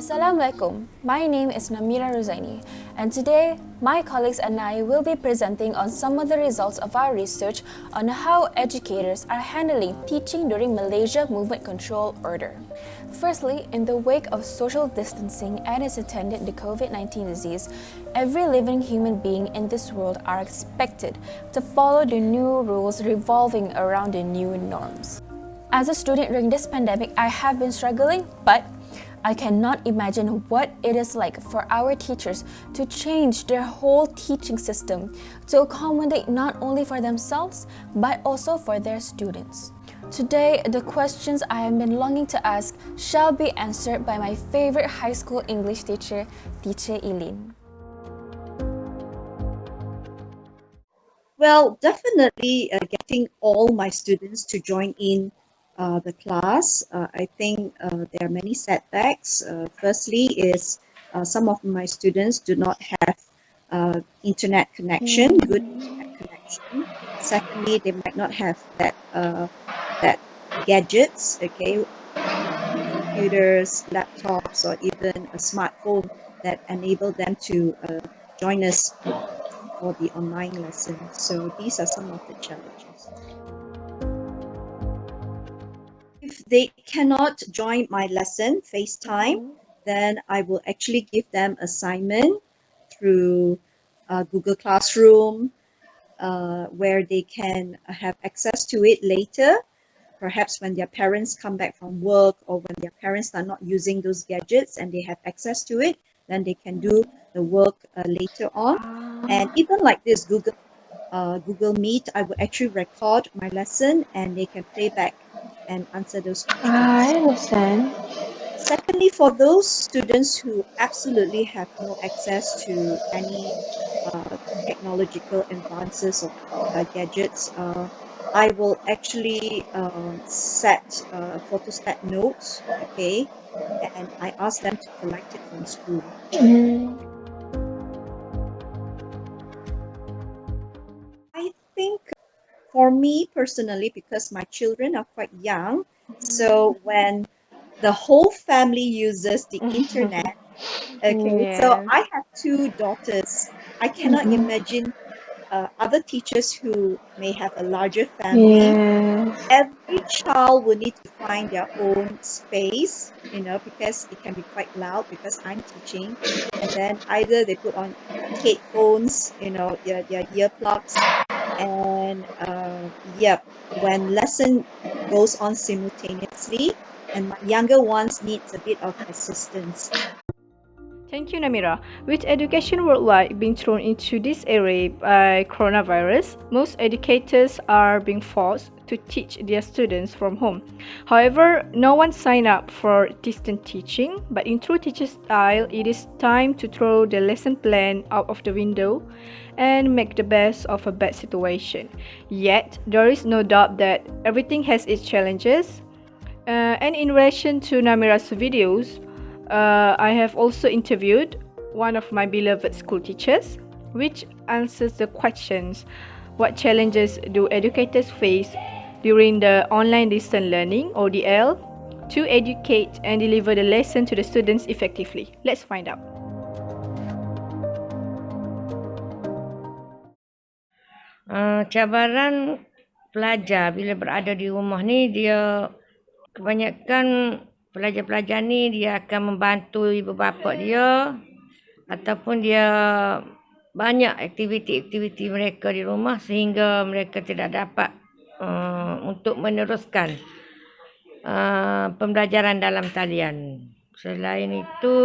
Assalamualaikum. My name is Namira Ruzaini, and today my colleagues and I will be presenting on some of the results of our research on how educators are handling teaching during Malaysia Movement Control Order. Firstly, in the wake of social distancing and its attendant the COVID-19 disease, every living human being in this world are expected to follow the new rules revolving around the new norms. As a student during this pandemic, I have been struggling, but I cannot imagine what it is like for our teachers to change their whole teaching system to accommodate not only for themselves, but also for their students. Today, the questions I have been longing to ask shall be answered by my favorite high school English teacher, Teacher Eileen. Well, definitely getting all my students to join in the class. I think there are many setbacks. Firstly is some of my students do not have internet connection, good internet connection. Secondly, they might not have that gadgets, okay, computers, laptops, or even a smartphone that enable them to join us for the online lesson. So these are some of the challenges. If they cannot join my lesson FaceTime, then I will actually give them assignment through Google Classroom, where they can have access to it later, perhaps when their parents come back from work or when their parents are not using those gadgets and they have access to it, then they can do the work later on. And even like this Google Meet, I will actually record my lesson and they can play back and answer those questions. I understand. Secondly, for those students who absolutely have no access to any technological advances of gadgets, I will actually set photostat notes, okay, and I ask them to collect it from school. I think for me personally, because my children are quite young, so when the whole family uses the internet, okay, so Yes. I have two daughters. I cannot imagine other teachers who may have a larger family. Yes. Every child will need to find their own space, because it can be quite loud because I'm teaching. And then either they put on headphones, their earplugs, and yep, when lesson goes on simultaneously, and my younger ones needs a bit of assistance. Thank you, Namira. With education worldwide being thrown into this era by coronavirus, most educators are being forced to teach their students from home. However, no one signed up for distant teaching, but in true teacher style, it is time to throw the lesson plan out of the window and make the best of a bad situation. Yet, there is no doubt that everything has its challenges. And in relation to Namira's videos, I have also interviewed one of my beloved school teachers, which answers the questions: what challenges do educators face during the online distance learning (ODL) to educate and deliver the lesson to the students effectively? Let's find out. Cabaran pelajar bila berada di rumah ni, dia kebanyakan pelajar-pelajar ni dia akan membantu ibu bapa dia ataupun dia banyak aktiviti-aktiviti mereka di rumah sehingga mereka tidak dapat untuk meneruskan pembelajaran dalam talian. Selain itu,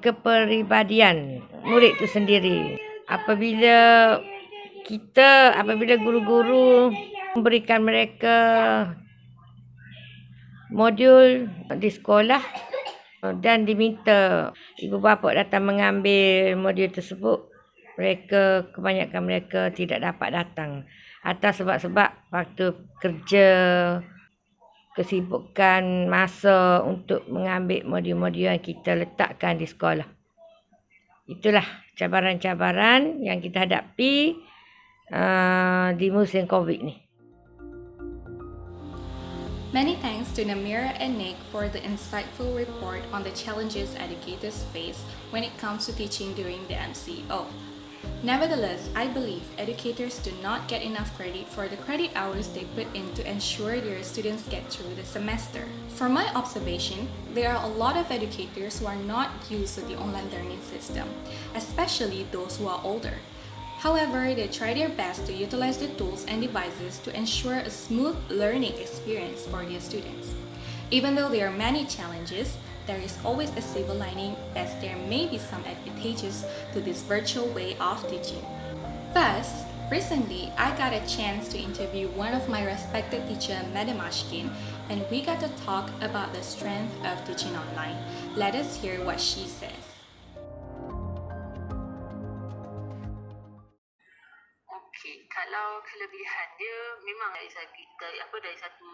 kepribadian murid itu sendiri. Apabila guru-guru memberikan mereka modul di sekolah dan diminta ibu bapa datang mengambil modul tersebut, kebanyakan mereka tidak dapat datang atas sebab-sebab waktu kerja, kesibukan masa untuk mengambil modul-modul yang kita letakkan di sekolah. Itulah cabaran-cabaran yang kita hadapi di musim COVID ni. Many thanks to Namira and Nick for the insightful report on the challenges educators face when it comes to teaching during the MCO. Nevertheless, I believe educators do not get enough credit for the credit hours they put in to ensure their students get through the semester. From my observation, there are a lot of educators who are not used to the online learning system, especially those who are older. However, they try their best to utilize the tools and devices to ensure a smooth learning experience for their students. Even though there are many challenges, there is always a silver lining as there may be some advantages to this virtual way of teaching. Thus, recently I got a chance to interview one of my respected teacher, Madam Ashkin, and we got to talk about the strength of teaching online. Let us hear what she says. Okey, kalau kelebihan dia memang dari satu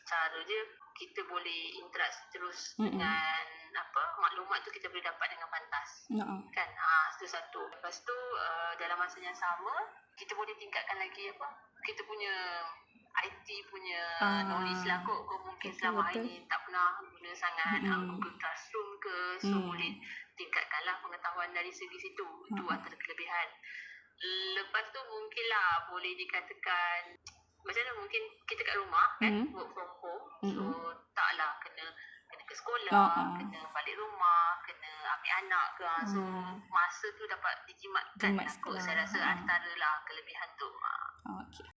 cara je kita boleh interaksi terus dengan maklumat tu kita boleh dapat dengan pantas. Kan? Itu satu. Lepas tu dalam masa yang sama kita boleh tingkatkan lagi kita punya IT punya knowledge lah kot. Mungkin selama ini tak pernah guna sangat Google Classroom ke, so boleh tingkatkanlah pengetahuan dari segi situ. Itu antara kelebihan. Lepas tu mungkinlah boleh dikatakan macam mana, mungkin kita kat rumah kan, work from home, so taklah kena ke sekolah, kena balik rumah, kena ambil anak ke, so masa tu dapat dijimatkan kot. Saya rasa antaralah kelebihan tu. Okay.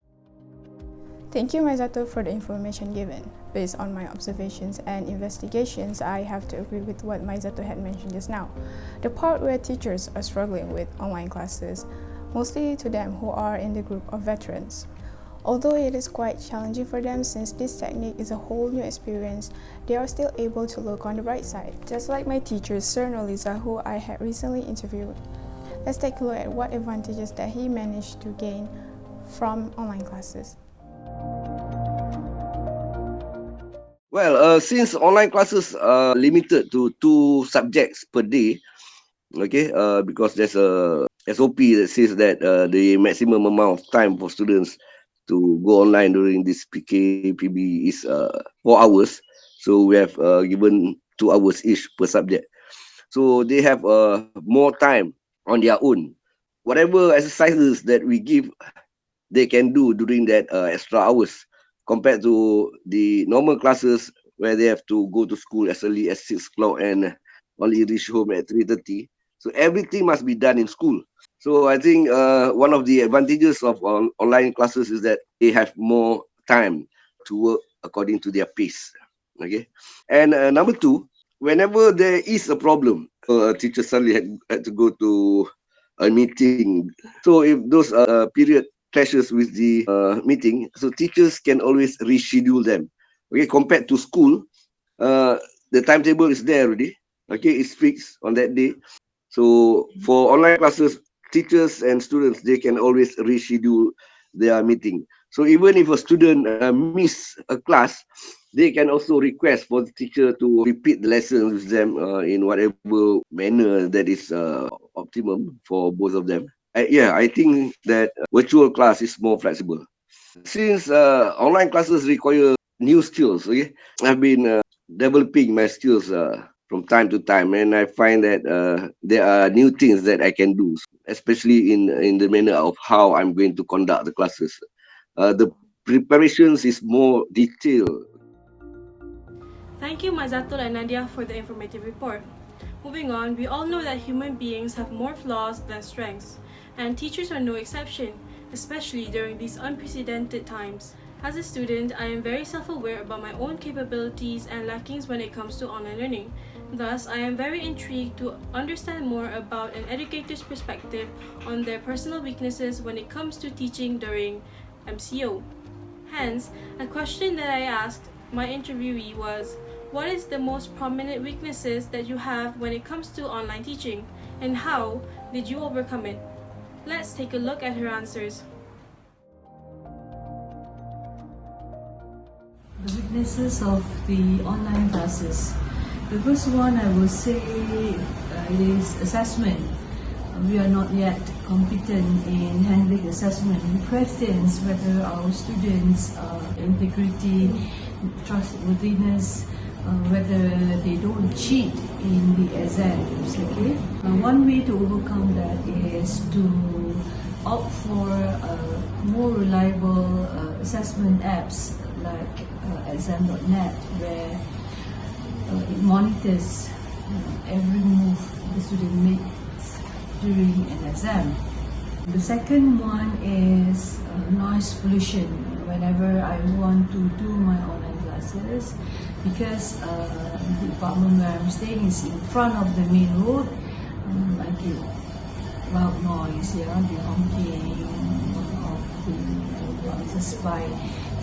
Thank you, Maizatul, for the information given. Based on my observations and investigations, I have to agree with what Maizatul had mentioned just now. The part where teachers are struggling with online classes, mostly to them who are in the group of veterans. Although it is quite challenging for them since this technique is a whole new experience, they are still able to look on the bright side. Just like my teacher, Sir Noliza, who I had recently interviewed. Let's take a look at what advantages that he managed to gain from online classes. Well, since online classes are limited to 2 subjects per day, okay, because there's a SOP that says that the maximum amount of time for students to go online during this PKPB is 4 hours. So we have given 2 hours each per subject. So they have more time on their own. Whatever exercises that we give, they can do during that extra hours, compared to the normal classes where they have to go to school as early as 6 o'clock and only reach home at 3:30. So everything must be done in school. So I think one of the advantages of online classes is that they have more time to work according to their pace. Okay, and number 2, whenever there is a problem, a teacher suddenly had to go to a meeting. So if those period clashes with the meeting, so teachers can always reschedule them. Okay, compared to school, the timetable is there already. Okay, it's fixed on that day. So for online classes, teachers and students, they can always reschedule their meeting. So even if a student miss a class, they can also request for the teacher to repeat the lesson with them in whatever manner that is optimum for both of them. I think that virtual class is more flexible. Since online classes require new skills, okay, I've been developing my skills from time to time, and I find that there are new things that I can do, especially in the manner of how I'm going to conduct the classes. The preparations is more detailed. Thank you, Maizatul and Nadiah, for the informative report. Moving on, we all know that human beings have more flaws than strengths, and teachers are no exception, especially during these unprecedented times. As a student, I am very self-aware about my own capabilities and lackings when it comes to online learning. Thus, I am very intrigued to understand more about an educator's perspective on their personal weaknesses when it comes to teaching during MCO. Hence, a question that I asked my interviewee was, what is the most prominent weaknesses that you have when it comes to online teaching, and how did you overcome it? Let's take a look at her answers. The weaknesses of the online classes. The first one I will say is assessment. we are not yet competent in handling assessment questions, whether our students' integrity, trustworthiness, whether they don't cheat in the exams. Okay, one way to overcome that is to opt for more reliable assessment apps like exam.net, where it monitors every move the student makes during an exam. The second one is noise pollution. Whenever I want to do my online classes, because the apartment where I'm staying is in front of the main road, I get loud noise, the honking of the noises by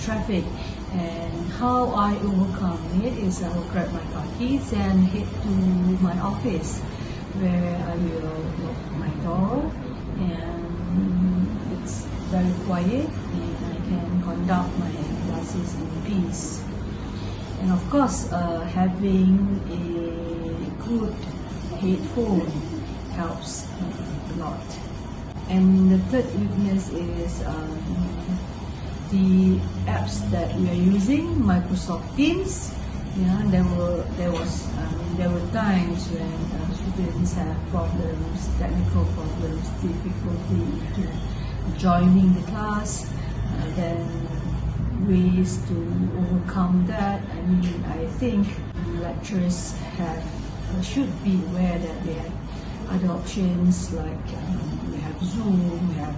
traffic. And how I overcome it is I will grab my car keys and head to my office, where I will lock my door, and it's very quiet and I can conduct my classes in peace. And of course, having a good headphone helps a lot. And the third weakness is the apps that we are using, Microsoft Teams. Yeah, there were times when students have problems, technical problems, difficulty to joining the class. Then ways to overcome that. I think lecturers should be aware that they have other options like we have Zoom, we have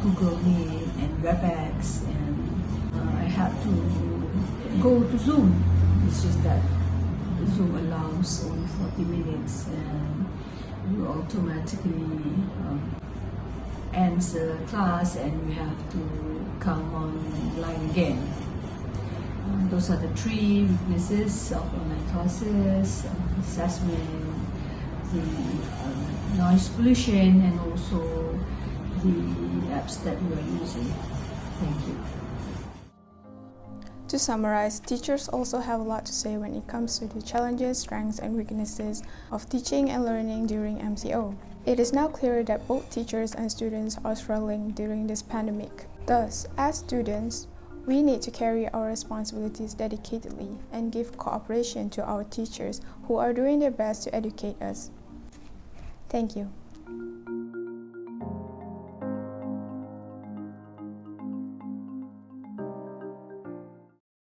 Google Meet and WebEx, and I had to go to Zoom. It's just that Zoom allows only 40 minutes and you automatically ends the class and we have to come online again. Those are the three weaknesses of online classes: assessment, the noise pollution, and also the apps that we are using. Thank you. To summarize, teachers also have a lot to say when it comes to the challenges, strengths, and weaknesses of teaching and learning during MCO. It is now clear that both teachers and students are struggling during this pandemic. Thus, as students, we need to carry our responsibilities dedicatedly and give cooperation to our teachers who are doing their best to educate us. Thank you.